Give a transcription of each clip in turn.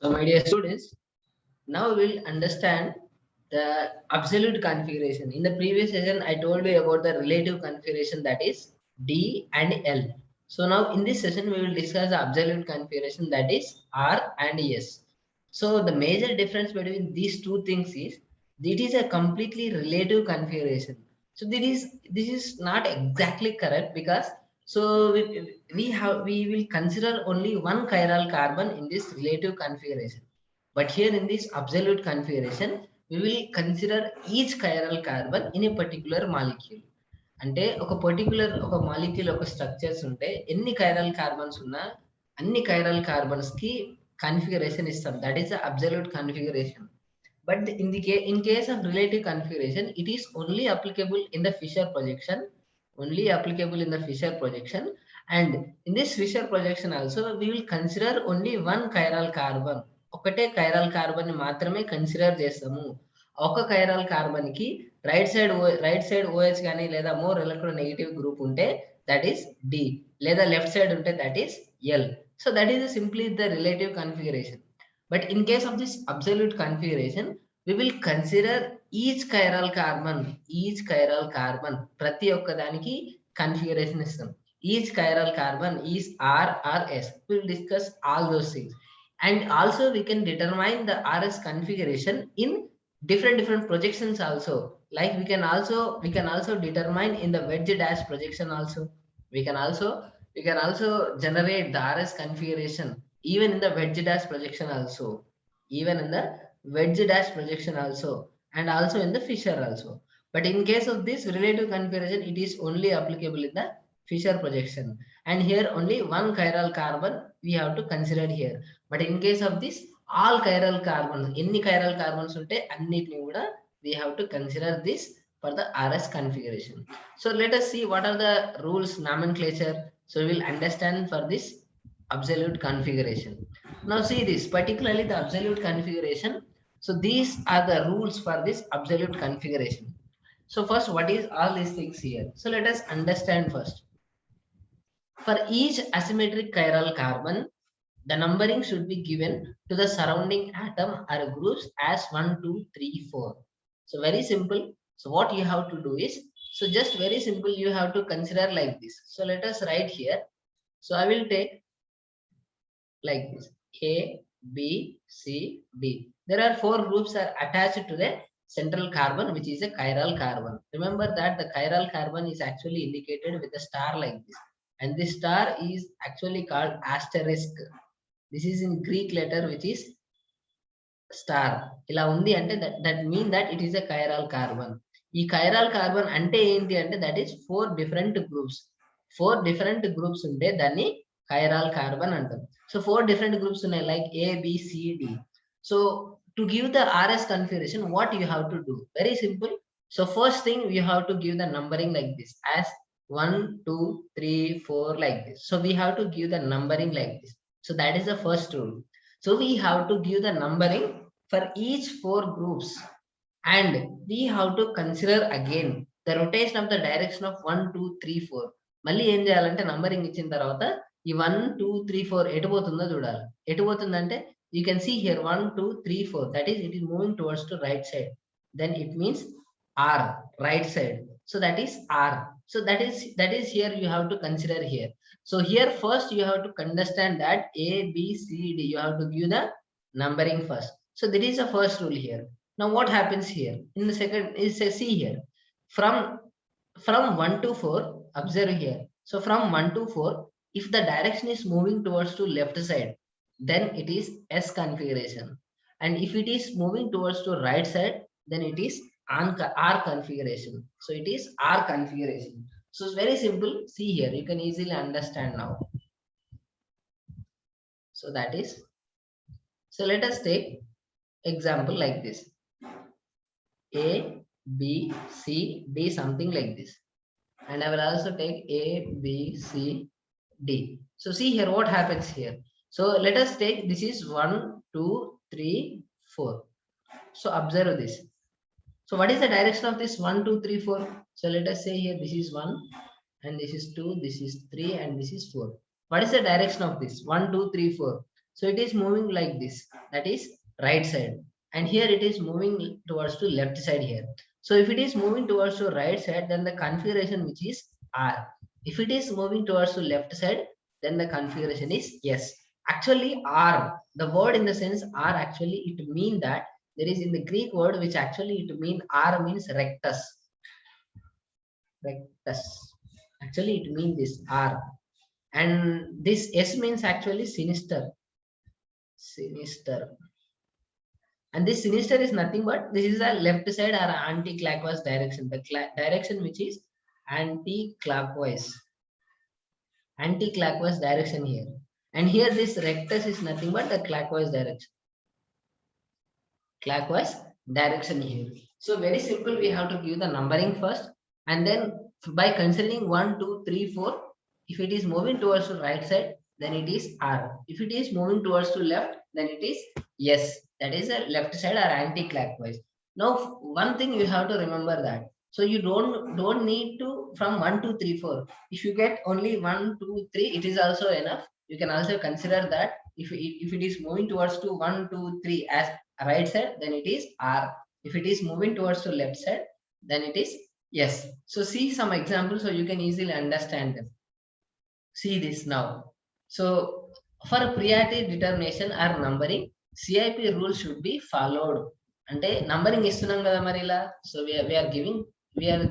So my dear students, now we'll understand the absolute configuration. In the previous session, I told you about the relative configuration, that is D and L. So now in this session, we will discuss the absolute configuration, that is R and S. So the major difference between these two things is it is a completely relative configuration. So this is not exactly correct, because we will consider only one chiral carbon in this relative configuration. But here in this absolute configuration, we will consider each chiral carbon in a particular molecule. అంటే ఒక molecule ఒక structures ఉంటే ఎన్ని chiral carbons ఉన్నా అన్ని chiral carbons కి configuration ఇస్తాం, that is the absolute configuration. But in case of relative configuration, it is only applicable in the Fisher projection, only applicable in the Fisher projection. And in this Fisher projection also, we will consider only one chiral carbon. ఒకటే chiral carbon ని మాత్రమే consider చేస్తాము. ఒక chiral carbon కి right side OH కానీ లేదా more electronegative group ఉంటే that is D, లేదా లెఫ్ట్ సైడ్ ఉంటే that is L. So that is simply the relative configuration. But in case of this absolute configuration, we will consider each chiral carbon, ప్రతి ఒక్క దానికి configuration ఇస్తాం. Each chiral carbon is R or S. We will discuss all those things. And also we can determine the RS configuration in different projections also. Like we can also determine in the wedge dash projection also. We can also generate the RS configuration even in the wedge dash projection also, and also in the Fisher also. But in case of this relative configuration, it is only applicable in the Fisher projection, and here only one chiral carbon we have to consider here. But in case of this, all chiral carbons, any chiral carbons unte annitni kuda we have to consider this for the RS configuration. So let us see what are the rules, nomenclature. So we will understand for this absolute configuration. Now see this, particularly the absolute configuration. So these are the rules for this absolute configuration. So first, what is all these things here? So let us understand first. For each asymmetric chiral carbon, the numbering should be given to the surrounding atom or groups as 1, 2, 3, 4. So very simple. So what you have to do is, so just very simple, you have to consider like this. So let us write here. So I will take like this: A, B, C, D. There are 4 groups are attached to the central carbon, which is a chiral carbon. Remember that the chiral carbon is actually indicated with a star like this, and this star is actually called asterisk. This is in Greek letter, which is star. ఇలా ఉంది అంటే that mean that it is a chiral carbon. ఈ chiral carbon అంటే ఏంటి అంటే that is 4 different groups. 4 different groups ఉంటే దాన్ని chiral carbon అంటాం. So 4 different groups ఉన్నాయి, like A, B, C, D. So to give the RS configuration, what you have to do? Very simple. So first thing, you have to give the numbering like this, as 1, 2, 3, 4 like this. So we have to give the numbering like this. So that is the first rule. So we have to give the numbering for each 4 groups, and we have to consider again the rotation of the direction of 1, 2, 3, 4. మళ్ళీ ఏం చేయాలంటే numbering ఇచ్చిన తర్వాత ఈ 1, 2, 3, 4 ఎటు పోతుందో చూడాలి. ఎటు పోతుందంటే you can see here 1, 2, 3, 4, that is it is moving towards to right side, then it means R, right side. So that is R. So that is here you have to consider here. So here first you have to understand that A, B, C, D, you have to give the numbering first. So that is the first rule here. Now what happens here in the second is, see here, from 1 to 4, observe here. So from 1 to 4, if the direction is moving towards to left side, then it is S configuration, and if it is moving towards to right side, then it is R configuration. So it is R configuration. So it's very simple. See here, you can easily understand now. So that is, so let us take example like this: A, B, C, D, something like this. And I will also take A, B, C, D. So see here what happens here. So let us take, this is 1, 2, 3, 4. So observe this. So what is the direction of this 1, 2, 3, 4? So let us say here this is 1, and this is 2, this is 3, and this is 4. What is the direction of this 1, 2, 3, 4? So it is moving like this, that is right side. And here it is moving towards to left side here. So if it is moving towards to right side, then the configuration which is R. If it is moving towards to left side, then the configuration is S. Actually R, the word in the sense R, actually it mean that there is in the Greek word which actually it mean R means rectus. Rectus. Actually it means this R. And this S means actually sinister. Sinister. And this sinister is nothing but this is a left side or anti-clockwise direction. The direction which is anti-clockwise. Anti-clockwise direction here. And here this rectus is nothing but the clockwise direction. Clockwise direction here. So very simple, we have to give the numbering first, and then by considering 1, 2, 3, 4, if it is moving towards the right side, then it is R. If it is moving towards to left, then it is yes. That is a left side or anti-clockwise. Now one thing you have to remember that. So you don't need to from 1, 2, 3, 4. If you get only 1, 2, 3, it is also enough. You can also consider that if it is moving towards to 1, 2, 3 as right side, then it is R. If it is moving towards to left side, then it is yes. So see some examples so you can easily understand them. See this now. So for priority determination or numbering, CIP rules should be followed. అంటే numbering ఇస్తున్నాం కదా మరి ఇలా. So we are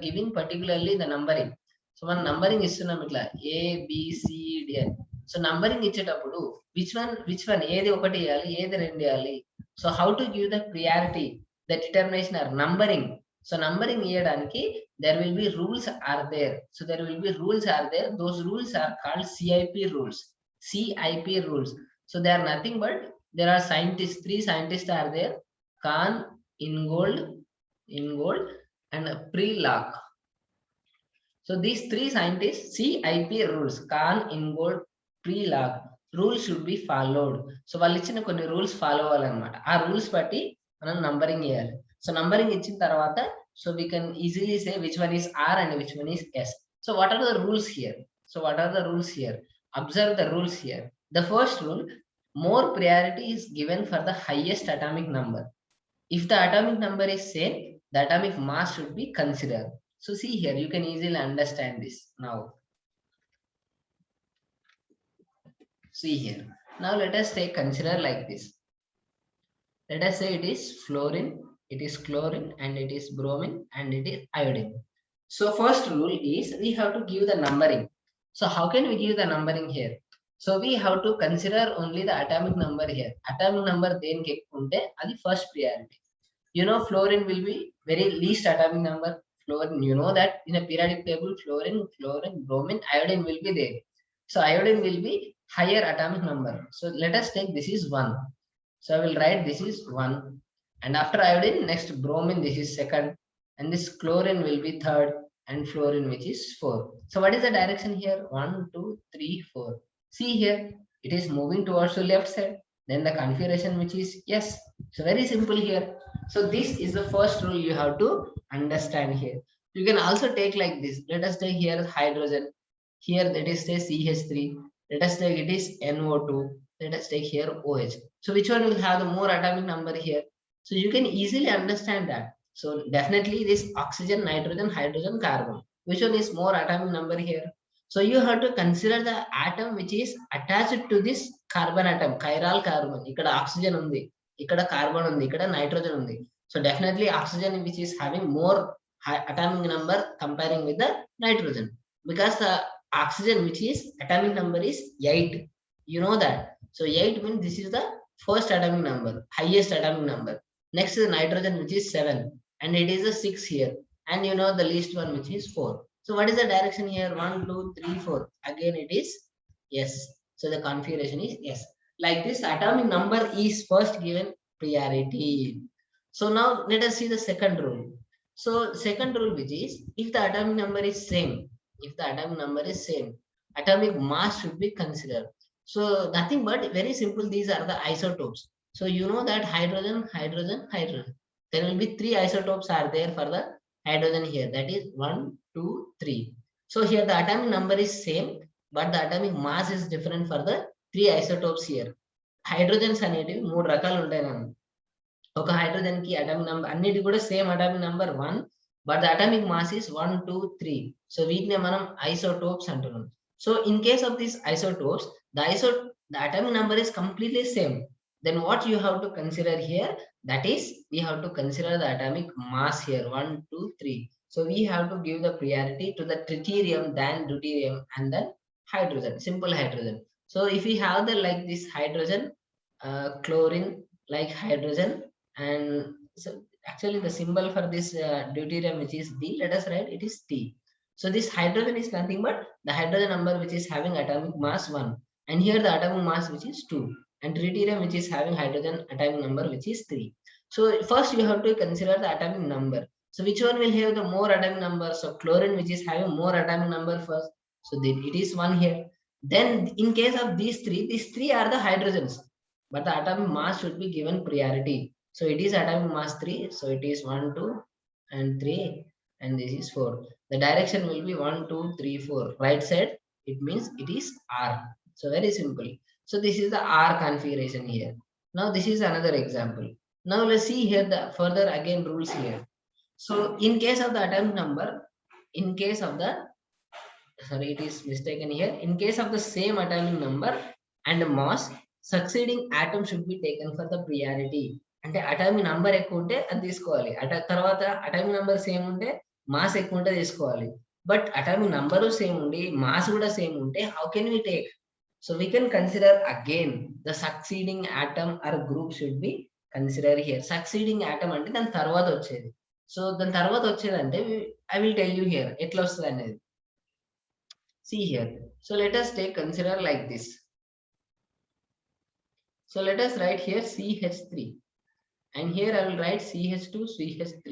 giving particularly the numbering. So మనం numbering ఇస్తున్నాం ఇట్లా ABCD అని. So numbering ఇచ్చేటప్పుడు which one ఏది ఒకటి ఇవ్వాలి, ఏది రెండు ఇవ్వాలి. So how to give the priority, the determination or numbering. So numbering ఇవ్వడానికి there will be rules are there. So there will be rules are there. Those rules are called CIP rules. CIP rules. So they are nothing but there are scientists, 3 scientists are there. Kahn, Ingold, and Pre-Lock. So these 3 scientists, CIP rules, Kahn, Ingold, Pre-Lock, rules should be followed. So వాళ్ళు ఇచ్చిన కొన్ని rules follow అవ్వాలన్నమాట. ఆ rules బట్టి మనం numbering చేయాలి. So numbering ఇచ్చిన తర్వాత so we can easily say which one is R and which one is S. So what are the rules here? So what are the rules here? Observe the rules here. The first rule, more priority is given for the highest atomic number. If the atomic number is same, the atomic mass should be considered. So see here, you can easily understand this now. See here. Now let us take consider like this. Let us say it is fluorine, it is chlorine, and it is bromine, and it is iodine. So first rule is we have to give the numbering. So how can we give the numbering here? So we have to consider only the atomic number here. Atomic number then unte adi first priority. You know fluorine will be very least atomic number. Fluorine, you know that in a periodic table fluorine, bromine, iodine will be there. So iodine will be higher atomic number. So let us take this is 1. So I will write this is 1. And after iodine, next bromine, this is second. And this chlorine will be third. And fluorine, which is 4. So what is the direction here? 1, 2, 3, 4. See here, it is moving towards the left side. Then the configuration, which is yes. So very simple here. So this is the first rule you have to understand here. You can also take like this. Let us take here hydrogen. Here let us say CH3. Let us take it is NO2. Let us take here OH. So which one will have the more atomic number here? So you can easily understand that. So definitely this oxygen, nitrogen, hydrogen, carbon. Which one is more atomic number here? So you have to consider the atom which is attached to this carbon atom, chiral carbon. Ikkada oxygen undi, ikkada carbon undi, ikkada nitrogen undi. So definitely oxygen which is having more atomic number comparing with the nitrogen. Because the oxygen which is atomic number is 8. You know that. So 8 means this is the first atomic number, highest atomic number. Next is nitrogen, which is 7, and it is a 6 here. And you know the least one, which is 4. So what is the direction here? 1, 2, 3, 4. Again, it is yes. So the configuration is yes. Like this, atomic number is first given priority. So now let us see the second rule. So second rule, which is if the atomic number is same, atomic mass should be considered. So nothing but very simple. These are the isotopes. So you know that hydrogen. There will be 3 isotopes are there for the hydrogen here. That is 1, 2, 3. So here the atomic number is same, but the atomic mass is different for the 3 isotopes here. Hydrogens అనేటివి 3 రకాలు ఉంటాయన్నమాట. ఒక hydrogen కి atomic number అన్నిటి కూడా same atomic number 1, but the atomic mass is 1, 2, 3. So వీటిని మనం isotopes అంటున్నాం. So in case of these isotopes, the atomic number is completely same. Then what you have to consider here, that is we have to consider the atomic mass here, 1, 2, 3. So we have to give the priority to the tritium than deuterium and then hydrogen, simple hydrogen. So if we have the like this hydrogen, chlorine like hydrogen, and so actually the symbol for this deuterium, which is D, let us write it is T. So this hydrogen is nothing but the hydrogen number which is having atomic mass 1, and here the atomic mass which is 2, and tritium which is having hydrogen atomic number which is 3. So first you have to consider the atomic number. So which one will have the more atomic number? So chlorine, which is having more atomic number first, so it is 1 here. Then in case of these three are the hydrogens, but the atomic mass should be given priority. So it is atomic mass 3, so it is 1, 2 and 3, and this is 4. The direction will be 1, 2, 3, 4. Right side, it means it is R. So very simple. So this is the R configuration here. Now this is another example. Now let's see here the further again rules here. So in case of the atomic number, in case of the, sorry, it is mistaken here, in case of the same atomic number and mass, succeeding atom should be taken for the priority. అంటే atomic number ఎక్కువ ఉంటే అది తీసుకోవాలి, తర్వాత atomic number same ఉంటే mass ఎక్కువ ఉంటే తీసుకోవాలి. బట్ అటామిక్ నంబరు సేమ్ ఉండి మాస్ కూడా సేమ్ ఉంటే how can we take? So we can consider again the succeeding atom or group should be consider here. Succeeding atom అంటే దాని తర్వాత వచ్చేది. సో దాని తర్వాత వచ్చేది అంటే I will tell you here ఎట్లా వస్తుంది అనేది. See here. So let us take consider like this. So let us write here CH3, and here I will write CH2, CH3,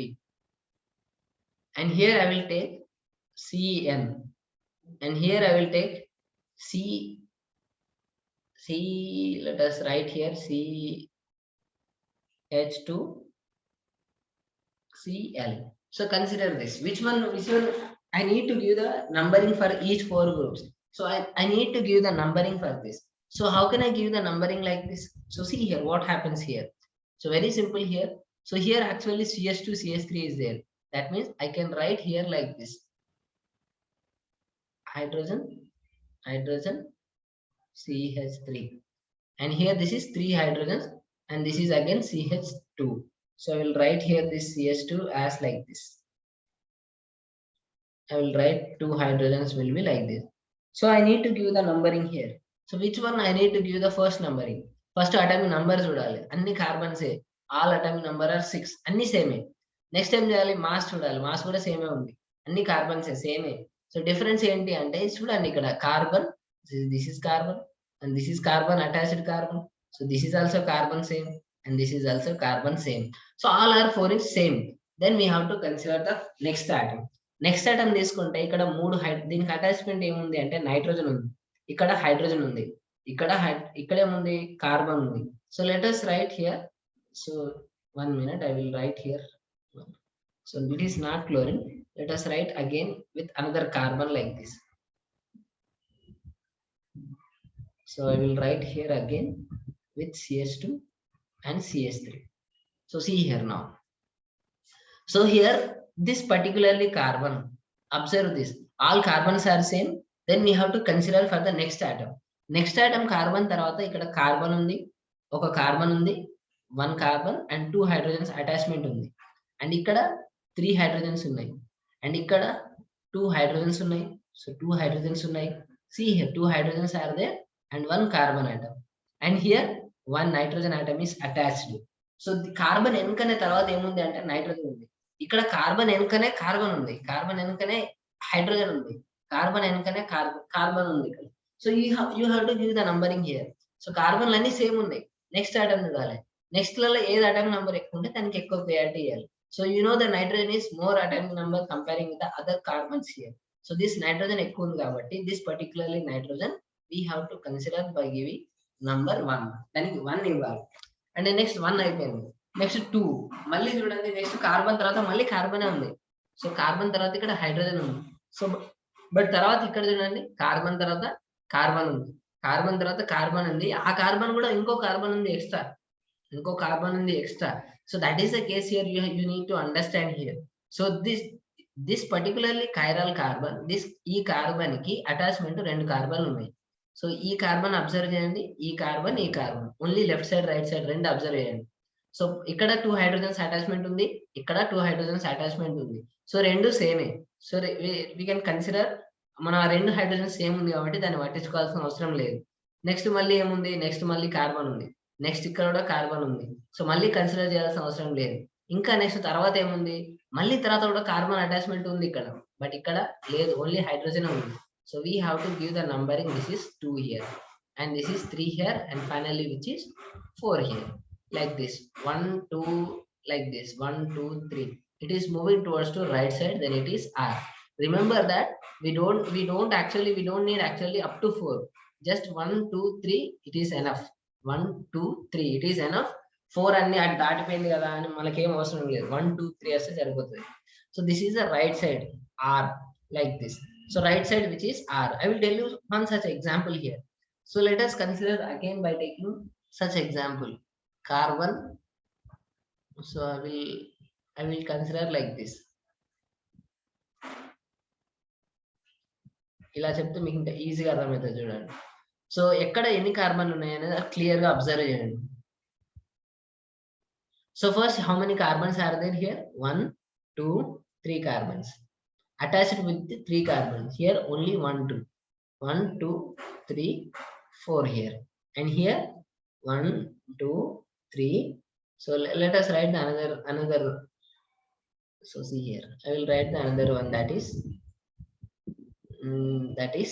and here I will take CN, and here I will take C. Let us write here CH2, Cl. So consider this. Which one? I need to give the numbering for each 4 groups. So I need to give the numbering for this. So how can I give the numbering like this? So see here what happens here. So very simple here. So here actually CH2, CH3 is there. That means I can write here like this. Hydrogen, hydrogen, CH3. And here this is 3 hydrogens, and this is again CH2. So I will write here this CH2 as like this. I will write 2 hydrogens will be like this. So I need to give the numbering here. So which one I need to give the first numbering? First atomic number చూడాలి, అన్ని carbons, all atomic number are 6, అన్ని సేమే. Next ఏం చేయాలి? Mass చూడాలి, mass కూడా సేమే ఉంది, అన్ని కార్బన్స్ సేమే. సో డిఫరెన్స్ ఏంటి అంటే చూడండి, ఇక్కడ carbon, this is carbon, and this is carbon attached carbon. So this is also carbon same, and this is also carbon same. So all are 4 is same. Then we have to consider the next atom. Next item తీసుకుంటే ఇక్కడ 3 దీనికి attachment ఏముంది అంటే nitrogen ఉంది, ఇక్కడ hydrogen ఉంది, ఇక్కడ ఏముంది? కార్బన్ ఉంది. So let us write here. So 1 minute, I will write here. So it is not chlorine. Let us write again with another carbon like this. So I will write here again with CH2 and CH3. So see here now. So here this particularly carbon, observe this, all carbons are same. Then we have to consider for the next atom. Next atom carbon తర్వాత ఇక్కడ carbon ఉంది, ఒక carbon ఉంది, 1 carbon and 2 hydrogens attachment ఉంది, and ఇక్కడ 3 hydrogens ఉన్నాయి, and ఇక్కడ 2 hydrogens ఉన్నాయి. So 2 hydrogens ఉన్నాయి. See here 2 hydrogens are there and 1 carbon atom, and here 1 nitrogen atom is attached. So carbon వెనుకనే తర్వాత ఏముంది అంటే నైట్రోజన్ ఉంది, ఇక్కడ కార్బన్ వెనుకనే కార్బన్ ఉంది, కార్బన్ వెనుకనే హైడ్రోజన్ ఉంది, కార్బన్ వెనుకనే కార్బన్ ఉంది ఇక్కడ. So you have to give the numbering here. So కార్బన్లు అన్ని సేమ్ ఉన్నాయి. నెక్స్ట్ ఆటమ్ చూడాలి, నెక్స్ట్ లలో ఏది అటామిక్ నంబర్ ఎక్కువ ఉంటే దానికి ఎక్కువ ప్రయారిటీ ఇవ్వాలి. So you know the nitrogen is more atomic number comparing with the other carbons here. So this nitrogen ఎక్కువ ఉంది కాబట్టి this particularly nitrogen we have to consider by giving number 1, దానికి 1 ఇవ్వాలి. అండ్ నెక్స్ట్ 1 అయిపోయింది, next 2, మళ్ళీ చూడండి next carbon తర్వాత మళ్ళీ కార్బనే ఉంది. సో కార్బన్ తర్వాత ఇక్కడ హైడ్రోజన్ ఉంది. సో బట్ తర్వాత ఇక్కడ చూడండి కార్బన్ తర్వాత కార్బన్ ఉంది, కార్బన్ తర్వాత కార్బన్ ఉంది. ఆ కార్బన్ కూడా ఇంకో కార్బన్ ఉంది ఎక్స్ట్రా. ఇంకో కార్బన్ ఉంది extra. So that is the case here you need to understand here. So this particularly chiral carbon, ఈ కార్బన్ కి అటాచ్మెంట్ 2 కార్బన్లు ఉన్నాయి. సో ఈ కార్బన్ అబ్జర్వ్ చేయండి, ఈ carbon only left side right side 2 observe చేయండి. So ఇక్కడ 2 hydrogens attachment ఉంది, ఇక్కడ 2 హైడ్రోజన్స్ అటాచ్మెంట్ ఉంది. సో 2 సేమే. సో వి కెన్ కన్సిడర్ మన 2 హైడ్రోజన్స్ సేమ్ ఉంది కాబట్టి దాన్ని పట్టించుకోవాల్సిన అవసరం లేదు. నెక్స్ట్ మళ్ళీ ఏముంది, నెక్స్ట్ మళ్ళీ కార్బన్ ఉంది, నెక్స్ట్ ఇక్కడ కూడా కార్బన్ ఉంది. సో మళ్ళీ కన్సిడర్ చేయాల్సిన అవసరం లేదు. ఇంకా నెక్స్ట్ తర్వాత ఏముంది, మళ్ళీ తర్వాత కూడా కార్బన్ అటాచ్మెంట్ ఉంది ఇక్కడ, బట్ ఇక్కడ లేదు, ఓన్లీ హైడ్రోజన్ ఉంది. So we have to give the numbering. This is 2 here and this is 3 here and finally which is 4 here, like this 1 2, like this 1 2 3. It is moving towards to right side, then it is R. Remember that we don't need actually up to 4, just 1 2 3 it is enough. 1 2 3 it is enough. 4 అన్ని అటు దాటిపోయింది కదా అని మనకేం అవసరం లేదు, 1 2 3 వస్తే సరిపోతుంది. So this is the right side R, like this. So right side which is R. I will tell you one such example here. So let us consider again by taking such example. Carbon. So I will consider like this. ఇలా చెప్తే మీకు ఇంకా ఈజీగా అర్థమవుతుంది చూడండి. So ఎక్కడ ఎన్ని కార్బన్లు ఉన్నాయనేది క్లియర్ గా అబ్జర్వ్ చేయండి. So first, how many carbons are there here? 1 2 3 carbons attached with the 3 carbons. Here only 1 2 1 2 3 4 here, and here 1 2 3. So let us write the another. So see here, I will write the another one, that is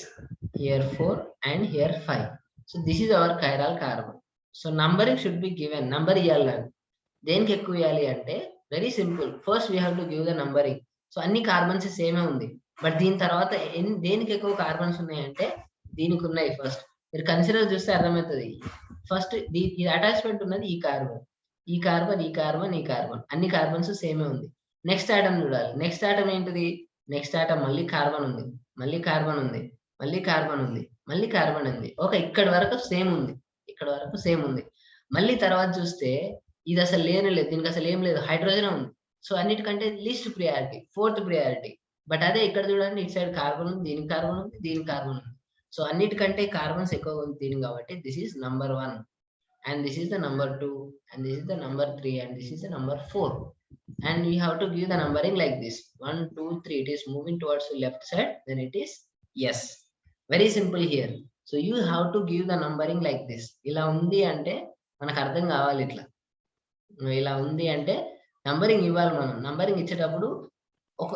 here 4 and here 5. So this is our chiral carbon. So numbering should be given. Number ఇవ్వాలి. దేనికి ఎక్కువ ఇవ్వాలి అంటే very simple. First we have to give the numbering. So అన్ని carbons సేమే ఉంది, but దీని తర్వాత దేనికి ఎక్కువ కార్బన్స్ ఉన్నాయంటే దీనికి ఉన్నాయి. ఫస్ట్ మీరు కన్సిడర్ చూస్తే అర్థమవుతుంది. ఫస్ట్ ఈ అటాచ్మెంట్ ఉన్నది ఈ కార్బన్, ఈ కార్బన్, ఈ కార్బన్, ఈ కార్బన్, అన్ని కార్బన్స్ సేమే ఉంది. నెక్స్ట్ ఆటమ్ చూడాలి. నెక్స్ట్ ఆటమ్ ఏంటిది, నెక్స్ట్ ఆటమ్ మళ్ళీ కార్బన్ ఉంది, మళ్ళీ కార్బన్ ఉంది, మళ్ళీ కార్బన్ ఉంది, మళ్ళీ కార్బన్ ఉంది. ఓకే, ఇక్కడ వరకు సేమ్ ఉంది, ఇక్కడ వరకు సేమ్ ఉంది. మళ్ళీ తర్వాత చూస్తే ఇది అసలు లేనే లేదు, దీనికి అసలు ఏం లేదు, హైడ్రోజన్ ఉంది. సో అన్నిటికంటే least priority, 4th priority. But అదే ఇక్కడ చూడండి, ఇటు సైడ్ కార్బన్ ఉంది, దీనికి కార్బన్ ఉంది, దీనికి కార్బన్ ఉంది. సో అన్నిటికంటే కార్బన్స్ ఎక్కువ ఉంది దీనికి, కాబట్టి this is number 1 and this is the number 2 and this is the number 3 and this is the number 4. And we have to give the numbering like this, 1 2 3. It is moving towards the left side, then it is yes. Very simple here. So you have to give the numbering like this. ఇలా ఉంది అంటే మనకు అర్థం కావాలి. ఇట్లా ఇలా ఉంది అంటే నంబరింగ్ ఇవ్వాలి. మనం నంబరింగ్ ఇచ్చేటప్పుడు ఒక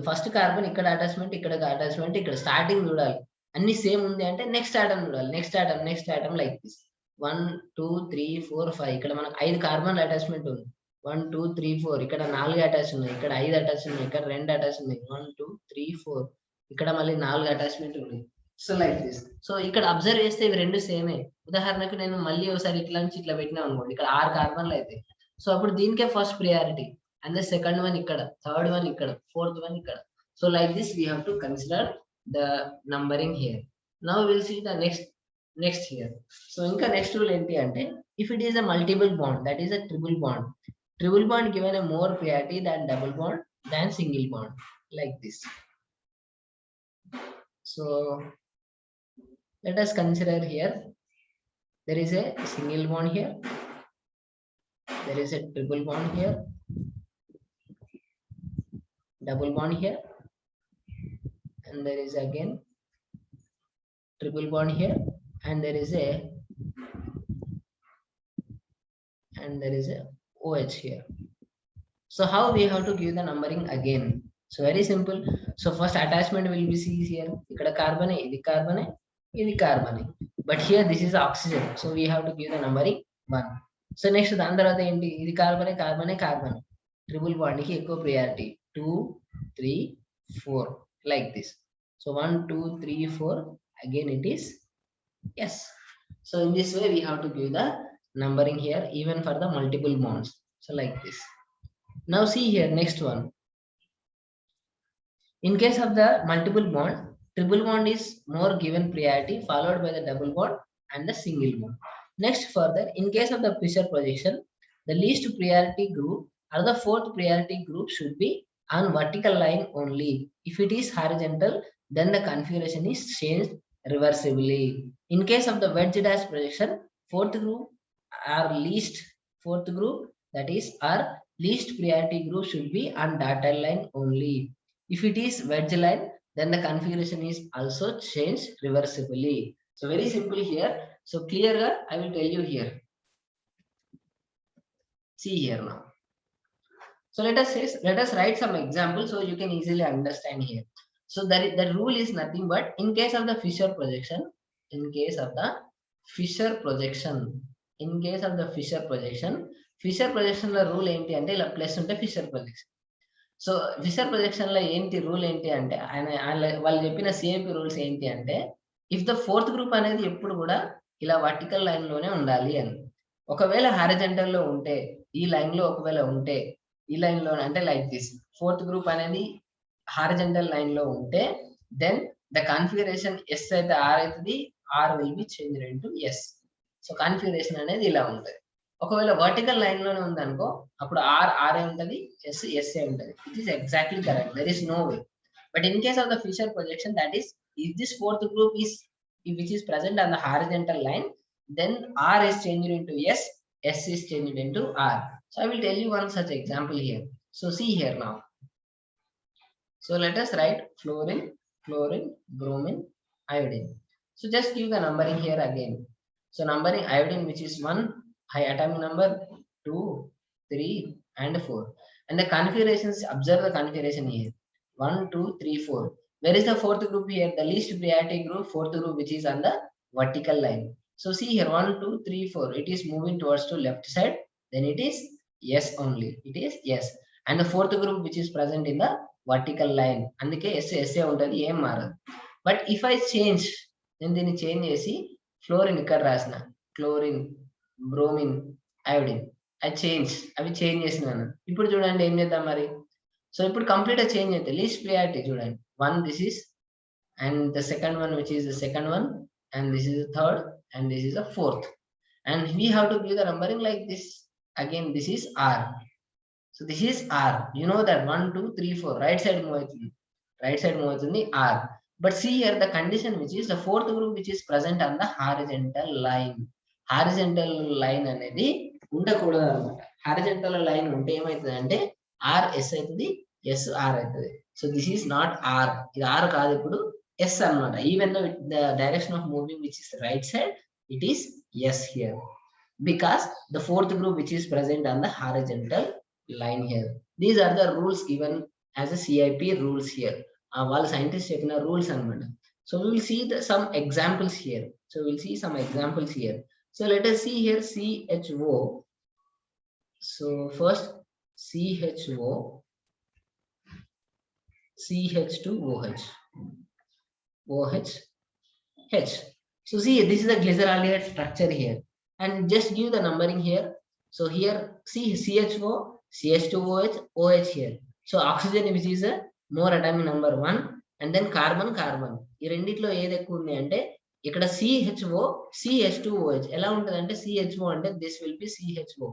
ఫస్ట్ కార్బన్ ఇక్కడ అటాచ్మెంట్, ఇక్కడ అటాచ్మెంట్, ఇక్కడ స్టార్టింగ్ చూడాలి. అన్ని సేమ్ ఉంది అంటే నెక్స్ట్ ఆటమ్ చూడాలి, నెక్స్ట్ ఆటమ్ లైక్ దిస్ 1 2 3 4 5. ఇక్కడ మనకు 5 కార్బన్ అటాచ్మెంట్ ఉంది, 1 2 3 4. ఇక్కడ 4 అటాచ్ ఉన్నాయి, ఇక్కడ 5 అటాచ్ ఉన్నాయి, ఇక్కడ 2 అటాచ్ ఉన్నాయి, 1 2 3 4. ఇక్కడ మళ్ళీ 4 అటాచ్మెంట్ ఉన్నాయి. So like this. సో ఇక్కడ అబ్జర్వ్ చేస్తే ఇవి 2 సేమే. ఉదాహరణకు నేను మళ్ళీ ఒకసారి ఇట్లా నుంచి ఇట్లా పెట్టినా అనుకోండి, ఇక్కడ 6 కార్బన్లు అయితే. సో అప్పుడు దీనికే first priority, and the second one ఇక్కడ, థర్డ్ వన్ ఇక్కడ, 4th వన్ ఇక్కడ. So like this we have to consider the numbering here. Now will see the next here. So ఇంకా నెక్స్ట్ రూల్ ఏంటి అంటే, if it is a multiple bond, that is a triple bond given a more priority than double bond than single bond, like this. So let us consider here, there is a single bond here, there is a triple bond here, double bond here, and there is again triple bond here, and there is a OH here. So how we have to give the numbering again? So very simple. So first attachment will be see here, ikkada carbon, idi carbon, ఇది carbon, but here this is oxygen. So we have to give the numbering 1. So next దాని తర్వాత ఏంటి, ఇది carbon, triple bond కి ఎక్కువ priority 2 3 4, like this. So 1 2 3 4, again it is yes. So in this way we have to give the numbering here even for the multiple bonds. So like this. Now see here, next one. In case of the multiple bond, triple bond is more given priority, followed by the double bond and the single bond. Next, further, in case of the Fisher projection, the least priority group or the fourth priority group should be on vertical line only. If it is horizontal, then the configuration is changed reversibly. In case of the wedge dash projection, fourth group or least fourth group, that is our least priority group, should be on dotted line only. If it is wedge line, then the configuration is also changed reversibly. So very simple here. So clear, I will tell you here. See here now. So let us write some examples so you can easily understand here. So the rule is nothing but in case of the Fisher projection, in case of the Fisher projection, in case of the Fisher projection the rule ఏంటి అంటే ఇలా plus ఉంటే Fisher projection. So Fisher projection లో ఏంటి rule ఏంటి అంటే వాళ్ళు చెప్పిన సిఐపి రూల్స్ ఏంటి అంటే ఇఫ్ ద ఫోర్త్ గ్రూప్ అనేది ఎప్పుడు కూడా ఇలా వర్టికల్ లైన్ లోనే ఉండాలి అని. ఒకవేళ హారిజంటల్ లో ఉంటే ఈ లైన్ లో ఒకవేళ ఉంటే ఈ లైన్ లో అంటే లైక్ దిస్ ఫోర్త్ గ్రూప్ అనేది హారిజంటల్ లైన్ లో ఉంటే దెన్ ద కాన్ఫిగరేషన్ ఎస్ అయితే ఆర్ అవుతుంది, R will be change into S. So configuration అనేది ఇలా ఉంటుంది. ఒకవేళ వర్టికల్ లైన్ లోనే ఉంది అనుకో అప్పుడు ఆర్ ఆర్ఏ ఉంటది, ఎస్ ఎస్ఏ ఉంటది. It is exactly correct, there is no way. But in case of the Fisher projection, that is if this fourth group is which is present on the horizontal line, then R is changed into S, S is changed into R. So I will tell you one such example here. So see here now. So let us write fluorine, fluorine, bromine, iodine. So just give the numbering here again. So numbering iodine, which is 1, high atomic number 2, 3 and 4. And the configurations, observe the configuration here. 1, 2, 3, 4. Where is the fourth group here? The least priority group, fourth group, which is on the vertical line. So see here, 1, 2, 3, 4. It is moving towards to left side. Then it is yes only. It is yes. And the fourth group, which is present in the vertical line. అందుకే SA ఉంటుంది, ఏం మారదు. But if I change, నేను దీన్ని change చేసి fluorine ఇక్కడ రాసిన chlorine, bromine, iodine, అవి చేంజ్ చేసినాను. ఇప్పుడు చూడండి ఏం చేద్దాం మరి. సో ఇప్పుడు కంప్లీట్ గా చేంజ్ అయితే లీస్ట్ ప్రియారిటీ చూడండి, 1 this is, and the second one which is the second one, and this is the third, and this is the fourth, and we have to give the numbering like this. Again this is R. So this is R. You know that 1, 2, 3, 4 right side move అవుతుంది R. But see here the condition, which is the fourth group which is present on the horizontal line. Horizontal line అనేది ఉండకూడదు అనమాట. Horizontal line ఉంటే ఏమవుతుంది అంటే R S అవుతుంది, S R అవుతుంది. So this is not R, ఇది R కాదు, ఇప్పుడు ఎస్ అనమాట. Even though the direction of moving which is right side, it is S here, because the fourth group which is present on the horizontal line here. These are the rules given as a CIP rules here. All scientists చెప్పిన rules అనమాట. So we will see some examples here. So let us see here CHO. So first CHO, CH2OH, OH, H. So see, this is the glyceraldehyde structure here, and just give the numbering here. So here see CHO, CH2OH, OH here. So oxygen, which is a more atomic number 1, and then carbon. ఈ రెండిట్లో ఏది ఎక్కువ ఉంది అంటే ఇక్కడ CHO, CH2OH. ఎలా ఉంటుంది అంటే CHO అంటే this will be CHO,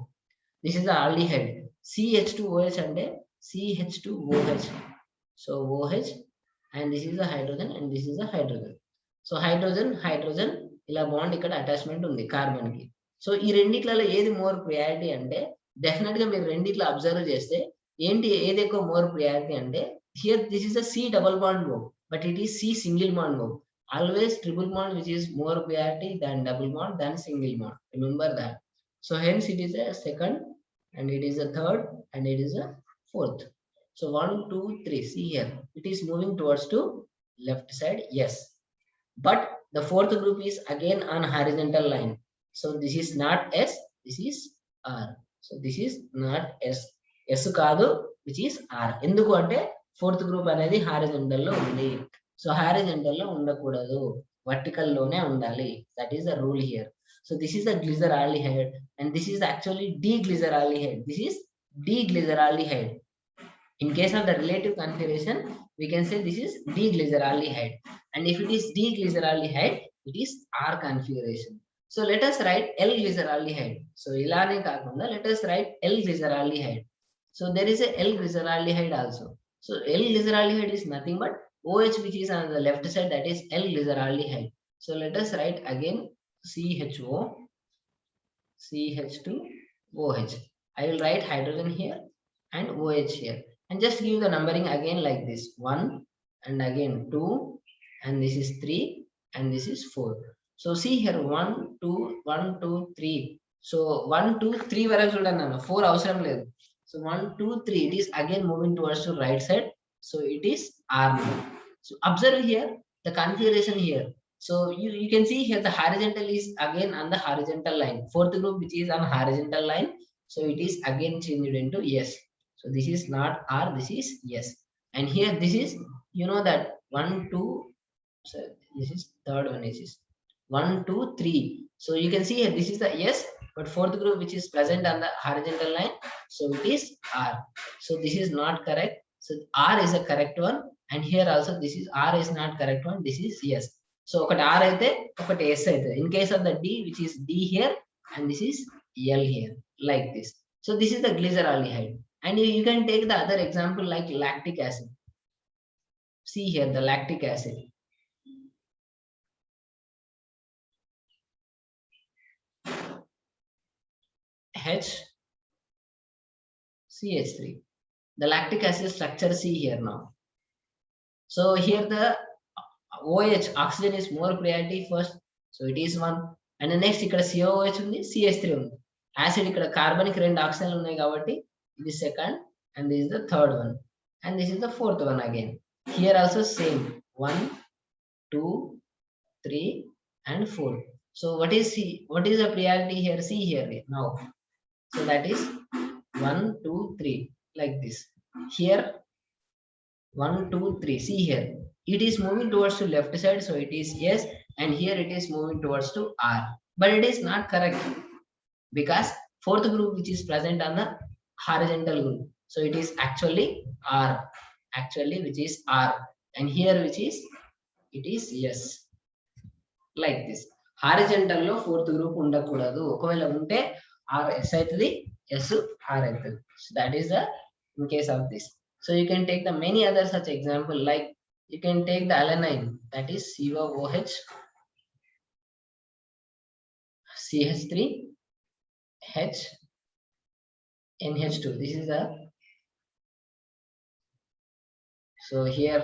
this is the aldehyde. CH2OH అంటే CH2OH. So OH, and this is the hydrogen, and this is the hydrogen. So hydrogen ఇలా బాండ్ ఇక్కడ అటాచ్మెంట్ ఉంది కార్బన్ కి. సో ఈ రెండిట్లలో ఏది మోర్ ప్రియారిటీ అంటే definite గా మీరు రెండిట్లో అబ్జర్వ్ చేస్తే ఏంటి ఏది ఎక్కువ మోర్ ప్రియారిటీ అంటే here this is the C double bond bond, but it is C single bond bond. Always triple bond which is more priority than double bond than single bond. Remember that. So hence it is a second, and it is a third, and it is a fourth. So 1, 2, 3. See here, it is moving towards to left side. Yes. But the fourth group is again on horizontal line. So this is not S, this is R. So this is not S. S కాదు, which is R. ఎందుకు అంటే fourth group అనేది horizontal లో ఉంది. So horizontal లో ఉండకూడదు, vertical లోనే ఉండాలి. That is the rule here. So this is the glyceraldehyde, and this is actually D-glyceraldehyde. This is D-glyceraldehyde. In case of the relative configuration, we can say this is D-glyceraldehyde. And if it is D-glyceraldehyde, it is R configuration. So let us write L-glyceraldehyde. So ilane kakunda, let us write L-glyceraldehyde. So there is a L-glyceraldehyde also. So L-glyceraldehyde is nothing but OH which is on the left side, that is L-glyceraldehyde. So let us write again CHO, CH2, OH. I will write hydrogen here and OH here. And just give the numbering again like this. 1 and again 2 and this is 3 and this is 4. So see here 1, 2, 1, 2, 3. So 1, 2, 3 varaku chudana 4 avasaram ledhu. So 1, 2, 3 it is again moving towards the right side. So it is R now. So observe here the configuration here. So you can see here the horizontal is again on the horizontal line. Fourth group which is on horizontal line. So it is again changed into S. So this is not R, this is S. And here this is, you know that 1, 2, so this is third one is 1, 2, 3. So you can see here this is the S, but fourth group which is present on the horizontal line. So it is R. So this is not correct. So R is a correct one. And here also this is R is not correct one. This is S. So ఒకటి R అయితే ఒకటి S అయితే. In case of the D, which is D here, and this is L here, like this. So this is the glyceraldehyde. And you can take the other example like lactic acid. See here the lactic acid. HCH3. The lactic acid structure see here now. So here the OH oxygen is more priority first. So it is 1. And the next ఇక్కడ COOH ఉంది, CH3 ఉంది. Acid ఇక్కడ carbon కి 2 ఆక్సిజన్లు ఉన్నాయి కాబట్టి ఇది second and this is the third one and this is the fourth one again. Here also same 1, 2, 3 and 4. So what is the priority here? See here now. So that is 1, 2, 3 like this. Here 1, 2, 3. See here. It is moving towards to left side, so it is S, and here it is moving towards to R. But it is not correct because fourth group which is present on the horizontal group. So it is actually R. Actually, which is R. And here which is it is S. Like this. Horizontal lo fourth group undakudadu. Okavela unte R S aitadi, S R aitadi. So that is the in case of this. So you can take the many other such example like you can take the alanine, that is COOH, CH3, H, NH2. This is the, so here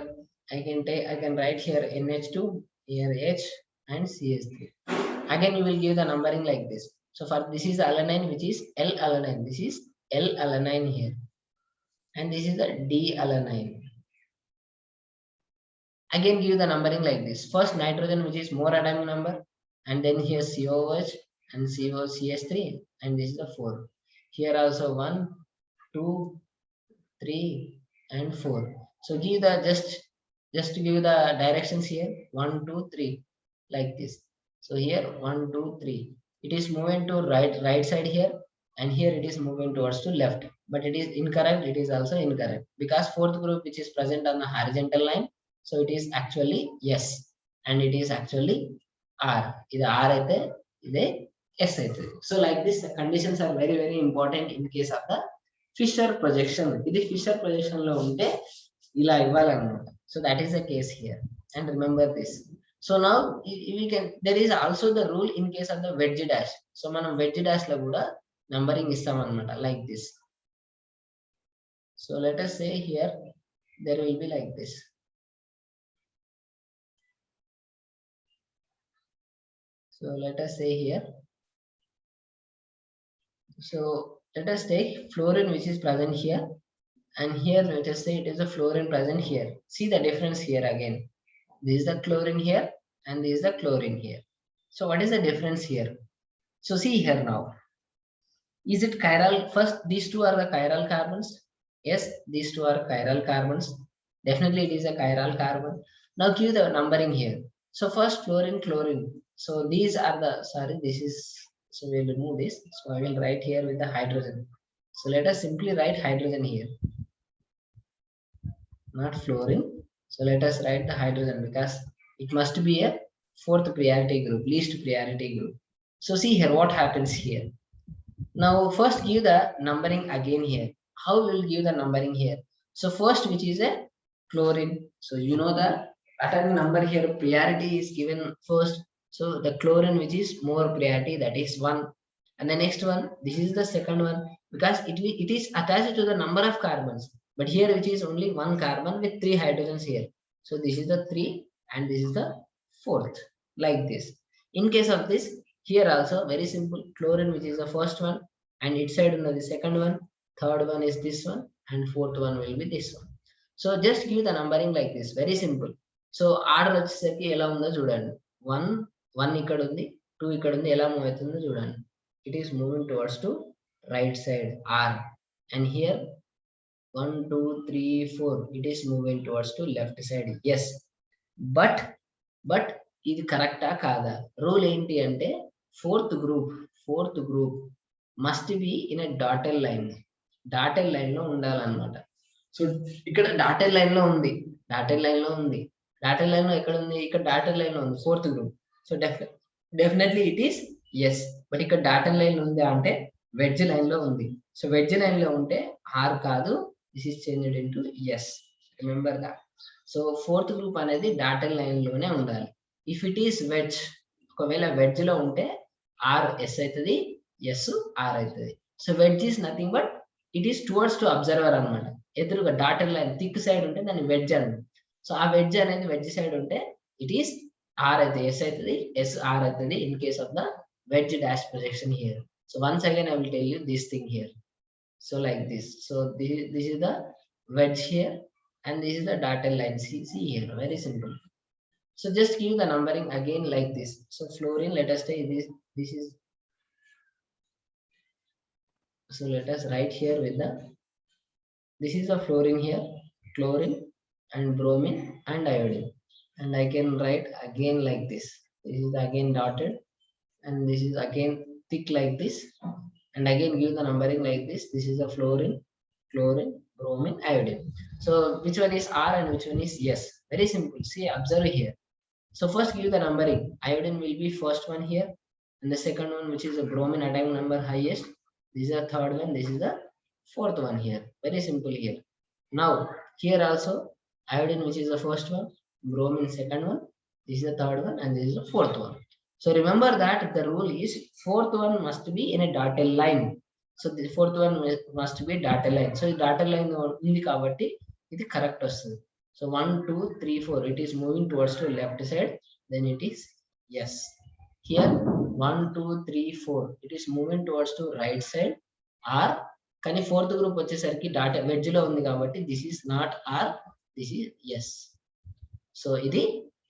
I can write here NH2, here H and CH3. Again you will give the numbering like this. So for this is alanine which is L-alanine. This is L-alanine here. And this is the D-alanine. Again give the numbering like this. First nitrogen which is more atomic number, and then here COH and COCH3, and this is the 4. Here also 1, 2, 3 and 4. So give the just to give the directions here 1, 2, 3 like this. So here 1, 2, 3. It is moving to right side here, and here it is moving towards to left. But it is incorrect. It is also incorrect because fourth group which is present on the horizontal line. So it is actually S and it is actually R. Either R aithe, ide S aithe. So like this, the conditions are very very important in case of the Fisher projection. Idi Fisher projection lo unte ila ivvalanamata. So that is the case here. And remember this. So now we can, there is also the rule in case of the wedge dash. So manam wedge dash lo kuda numbering istam anamata like this. So let us say here there will be like this. So let us say here. So let us take fluorine which is present here, and here let us say it is a fluorine present here. See the difference here again. This is the chlorine here and this is the chlorine here. So what is the difference here? So see here now. Is it chiral? First, these two are the chiral carbons. Yes, these two are chiral carbons. Definitely it is a chiral carbon. Now give the numbering here. So first fluorine, chlorine. So these are the, sorry, this is, so we will remove this. So I will write here with the hydrogen. So let us simply write hydrogen here. Not fluorine. So let us write the hydrogen because It must be a fourth priority group, least priority group. So see here what happens here. Now first give the numbering again here. How will give the numbering here? So first which is a chlorine. So you know the pattern number here priority is given first. So the chlorine which is more priority, that is 1. And the next one, this is the second one because it is attached to the number of carbons. But here which is only 1 carbon with 3 hydrogens here. So this is the 3 and this is the fourth, like this. In case of this, here also very simple, chlorine which is the first one and its side under the second one, third one is this one and fourth one will be this one. So just give the numbering like this, very simple. So order వచ్చేసరికి ఎలా ఉందో చూడండి. 1 ఇక్కడ ఉంది, 2 ఇక్కడ ఉంది, ఎలా move అవుతుందో చూడండి. It is moving towards to right side R, and here 1 2 3 4 it is moving towards to left side. Yes, but ఇది కరెక్టా కాదా? రూల్ ఏంటి అంటే fourth group must be in a dotted line. Dotted line లో ఉండాలన్నమాట. So ఇక్కడ dotted line లో ఉంది, డాటెడ్ లైన్ లో ఎక్కడ ఉంది? ఇక్కడ డాటెడ్ లైన్ లో ఉంది fourth group. So definitely it is S. But ఇక్కడ డాటెడ్ లైన్ ఉందా అంటే వెడ్జ్ లైన్ లో ఉంది. సో వెడ్జ్ లైన్ లో ఉంటే ఆర్ కాదు, this is changed into S. Remember that. So fourth group అనేది డాటెడ్ లైన్ లోనే ఉండాలి. ఇఫ్ ఇట్ ఈస్ వెడ్జ్, ఒకవేళ వెడ్జ్ లో ఉంటే ఆర్ ఎస్ అవుతుంది, ఎస్ ఆర్ అవుతుంది. So wedge is nothing but it is towards to observer అనమాట. ఎదురుగా డాటెడ్ లైన్ థిక్ సైడ్ ఉంటే దాన్ని వెడ్జ్ అన్నమాట. సో ఆ వెడ్జ్ అనేది వెడ్జ్ సైడ్ ఉంటే ఇట్ ఈస్ ఆర్ అయితే ఎస్ అవుతుంది, ఎస్ ఆర్ అవుతుంది in case of the wedge dash projection here. So once again I will tell you this thing here. So like this. So this is the wedge here and this is the dotted line. See here, very simple. So just give the numbering again like this. So fluorine, let us say this is, so let us write here with the, this is the fluorine here, chlorine and bromine and iodine, and I can write again like this. This is again dotted and this is again thick like this, and again give the numbering like this. This is the fluorine, chlorine, bromine, iodine. So which one is R and which one is S? Very simple. See, observe here. So first give the numbering. Iodine will be first one here, and the second one, which is the bromine, atomic number highest. This is the third one, this is the fourth one here. Very simple here. Now here also iodine, which is the first one, bromine second one, this is the third one, and this is the fourth one. So remember that the rule is fourth one must be in a dotted line. So the fourth one must be dotted line. So dotted line undi kabatti idi correct vastadi. So 1 2 3 4 it is moving towards to left side, then it is yes. Here 1 2 3 4 it is moving towards to right side R, కానీ fourth group వచ్చేసరికి dot wedge లో ఉంది కాబట్టి this is not R, this is yes. So ఇది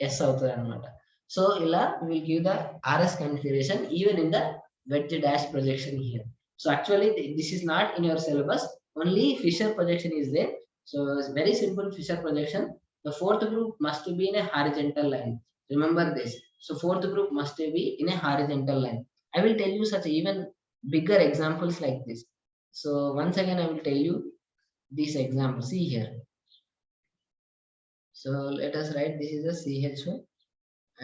yes అవుతుంది అన్నమాట. So ila we will give the RS configuration even in the wedge dash projection here. So actually this is not in your syllabus, only Fisher projection is there. So it's very simple Fisher projection. The fourth group must be in a horizontal line. Remember this. So fourth group must be in a horizontal line. I will tell you such even bigger examples like this. So once again I will tell you this example. See here. So let us write, this is a CH1.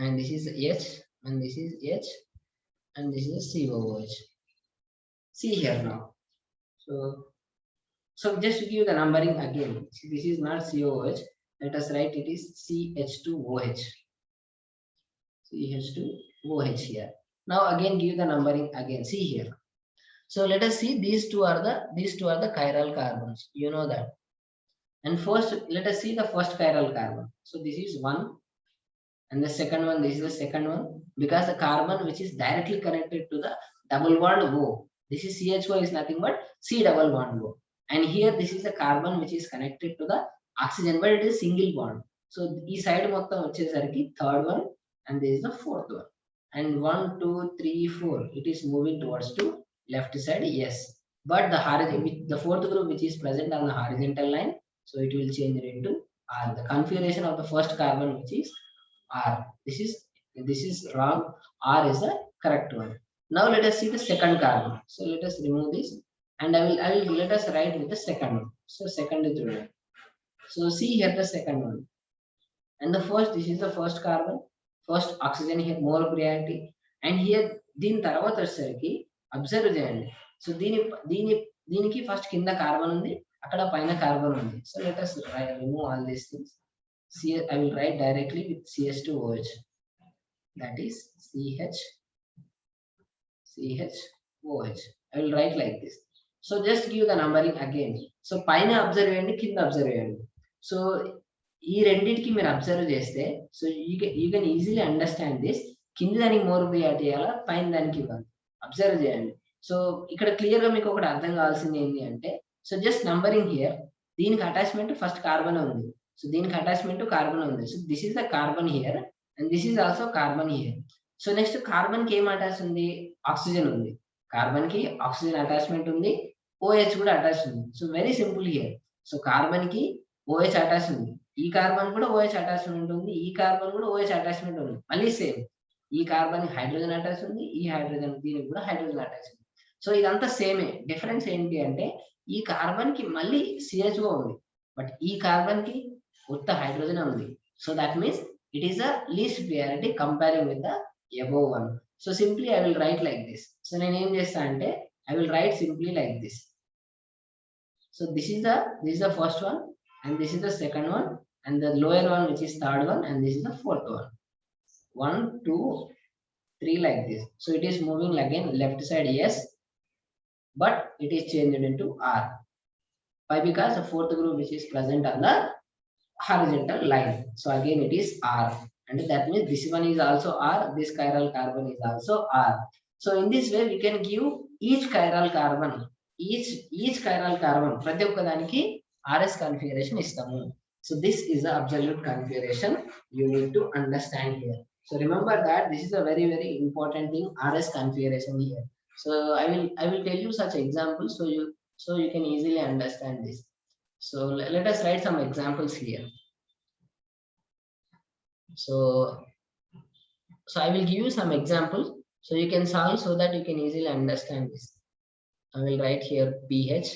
And this is H and this is H and this is COOH. See here now. So just to give the numbering again. See, this is not COOH. Let us write it is CH2OH. CH2OH here. Now again give the numbering again. See here. So let us see these two are the chiral carbons. You know that. And first let us see the first chiral carbon. So this is 1. And the second one, this is the second one, because the carbon which is directly connected to the double bond O, this is CH4 is nothing but C double bond O. And here this is the carbon which is connected to the oxygen, but it is single bond. So this side mottam vachesariki third one and this is the fourth one. And 1 2 3 4 it is moving towards to left side, yes. But the fourth group which is present on the horizontal line, so it will change into R. The configuration of the first carbon which is R. This is wrong. R is the correct one. Now let us see the second carbon. So let us remove this, and I will let us write with the second one. So second is one. So see here the second one, and this is the first carbon, first oxygen here, mole priority. And here దీని తర్వాత వచ్చేసరికి observe చేయండి. So దీనికి first కింద carbon ఉంది, అక్కడ పైన carbon ఉంది. So let us remove all these things. I will write directly with CH2OH, that is CHOH. I will write like this. So just give the numbering again. So పైన observe చేయండి, కింద observe చేయండి. So ఈ రెండింటికి మీరు observe చేస్తే so you can easily understand this. కింది దానికి మోర్ ప్రియారిటీ ఇవ్వాలా, పైన దానికి ఇవ్వాలి. అబ్జర్వ్ చేయండి. సో ఇక్కడ క్లియర్ గా మీకు ఒకటి అర్థం కావాల్సింది ఏంటి అంటే, సో జస్ట్ నంబరింగ్ హియర్, దీనికి అటాచ్మెంట్ ఫస్ట్ కార్బన్ ఉంది. సో దీనికి అటాచ్మెంట్ కార్బన్ ఉంది. So this is the carbon here and this is also carbon here. So next carbon కి ఏం అటాచ్ ఉంది, ఆక్సిజన్ ఉంది. కార్బన్ కి ఆక్సిజన్ అటాచ్మెంట్ ఉంది, OH కూడా అటాచ్ ఉంది. So very simple here. So carbon కి OH అటాచ్ ఉంది, ఈ కార్బన్ కూడా OH అటాచ్మెంట్ ఉంది, ఈ కార్బన్ కూడా OH అటాచ్మెంట్ ఉంది. మళ్ళీ సేమ్, ఈ కార్బన్ హైడ్రోజన్ అటాచ్ ఉంది, ఈ హైడ్రోజన్ దీనికి కూడా హైడ్రోజన్ అటాచ్ ఉంది. సో ఇదంతా సేమే. డిఫరెన్స్ ఏంటి అంటే ఈ కార్బన్ కి మళ్ళీ CHO ఉంది, బట్ ఈ కార్బన్ కి ఉత్త హైడ్రోజన్ ఉంది. So that means it is the least priority comparing with the above one. So simply I will write like this. So నేను ఏం చేస్తా అంటే I will write simply like this. So this is the first one, and this is the second one, and the lower one which is third one, and this is the fourth one. 1 2 3 like this. So it is moving again left side, yes, but it is changed into R. Why? Because the fourth group which is present on the horizontal line. So again it is R, and that means this one is also R, this chiral carbon is also R. So in this way we can give each chiral carbon ప్రతి ఒక్క దానికి RS configuration ఇస్తాము. So this is the absolute configuration you need to understand here. So remember that this is a very very important thing, RS configuration here. So I will tell you such examples so you can easily understand this. So let us write some examples here. So I will give you some examples so you can solve, so that you can easily understand this. I will write here pH,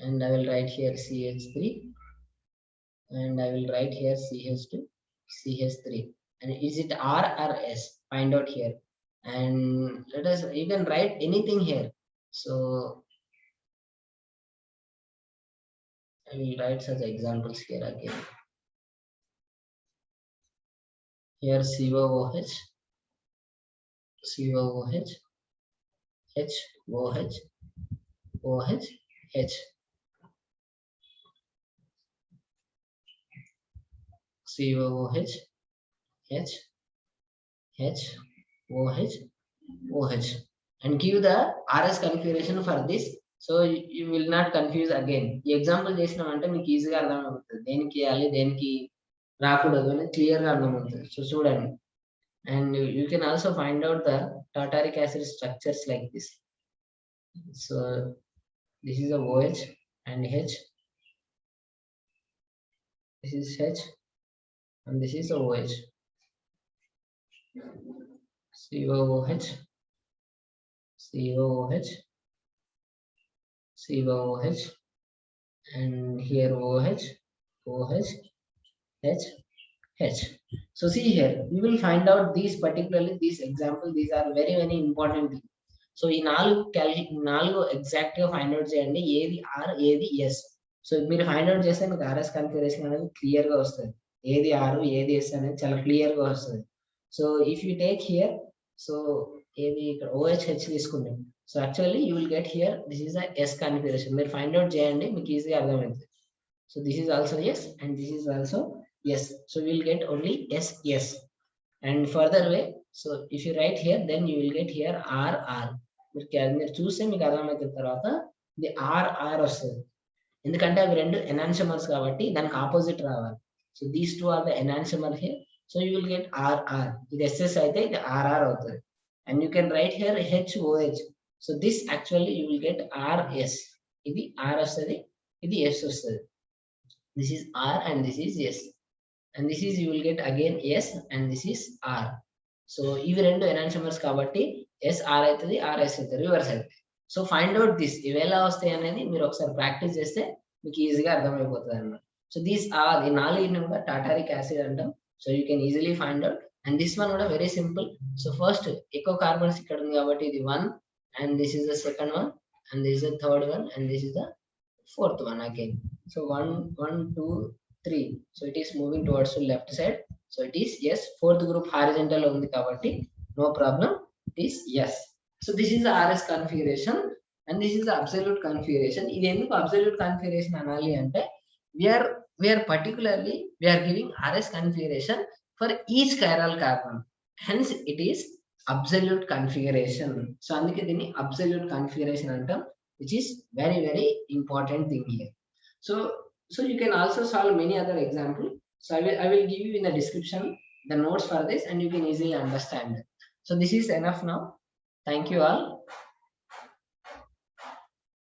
and I will write here CH3, and I will write here CH2, CH3, and is it R or S? Find out here, and you can write anything here. So I will write such examples here again. Here COOH, COOH, HOH, OH, H, COOH, H, H, OH, OH, and give the RS configuration for this. So you will not confuse again. ఈ example చేసినామంటే మీకు ఈజీగా అర్థమవుతుంది, దేనికి చేయాలి దేనికి రాకూడదు అని క్లియర్ గా అర్థమవుతుంది. సో చూడండి, and you can also find out the tartaric acid structures like this. So this is a OH and H, this is H, and this is a OH, COOH, COOH, COOH, and here OH, OH, H, H. So see here, you will find out these, particularly these example, these are very very important things. So ఈ నాలుగు exact గా find out చేయండి, ఏది R ఏది S. So మీరు find out చేస్తే మీకు RS configuration అనేది క్లియర్ గా వస్తుంది, ఏది R ఏది S అనేది చాలా క్లియర్ గా వస్తుంది. So if you take here, so ఏది ఇక్కడ OHH తీసుకుంటాం. So actually you will get here this is S configuration. మీరు ఫైండ్ అవుట్ చేయండి, మీకు ఈజీగా అర్థమవుతుంది. So this is also S and this is also S. So we will get only S, and further way, so if you write here, then you will get here R. మీరు చూస్తే మీకు అర్థమవుతున్న తర్వాత ఇది R వస్తుంది, ఎందుకంటే అవి రెండు ఎనాన్షమర్స్ కాబట్టి దానికి ఆపోజిట్ రావాలి. So these two are the enantiomer here. So you will get R. ఇది SS అయితే ఇది RR అవుతుంది, and you can write here HOH. So this actually you will get RS. ఇది R వస్తుంది, ఇది S వస్తుంది. This is R and this is S, and this is you will get again S and this is R. So ఇవి రెండు ఎనాన్షమర్స్ కాబట్టి SR అవుతుంది, RS అవుతుంది, reverse అవుతుంది. సో ఫైండ్ అవుట్ దిస్, ఇవి ఎలా వస్తాయి అనేది మీరు ఒకసారి ప్రాక్టీస్ చేస్తే మీకు ఈజీగా అర్థమైపోతుంది అన్నమాట. సో దీస్ ఆర్, ఈ నాలుగిని కూడా టాటారిక్ యాసిడ్ అంటాం, So you can easily find out. And this one is very simple. So first echo carbons ikkada undi kabatti idi 1, and this is the second one, and this is the third one, and this is the fourth one again. So 1, 2, 3. So it is moving towards the left side. So it is yes. Fourth group horizontal lo undi kabatti no problem. It is yes. So this is the RS configuration, and this is the absolute configuration. ఇది ఎందుకు absolute configuration అనాలి అంటే we are particularly we are giving RS configuration for each chiral carbon. Hence it is absolute configuration. So అందుకే దీన్ని absolute configuration అంటాం, which is very very important thing here. So you can also solve many other example. So I will give you in the description the notes for this, and you can easily understand. So this is enough now. Thank you all.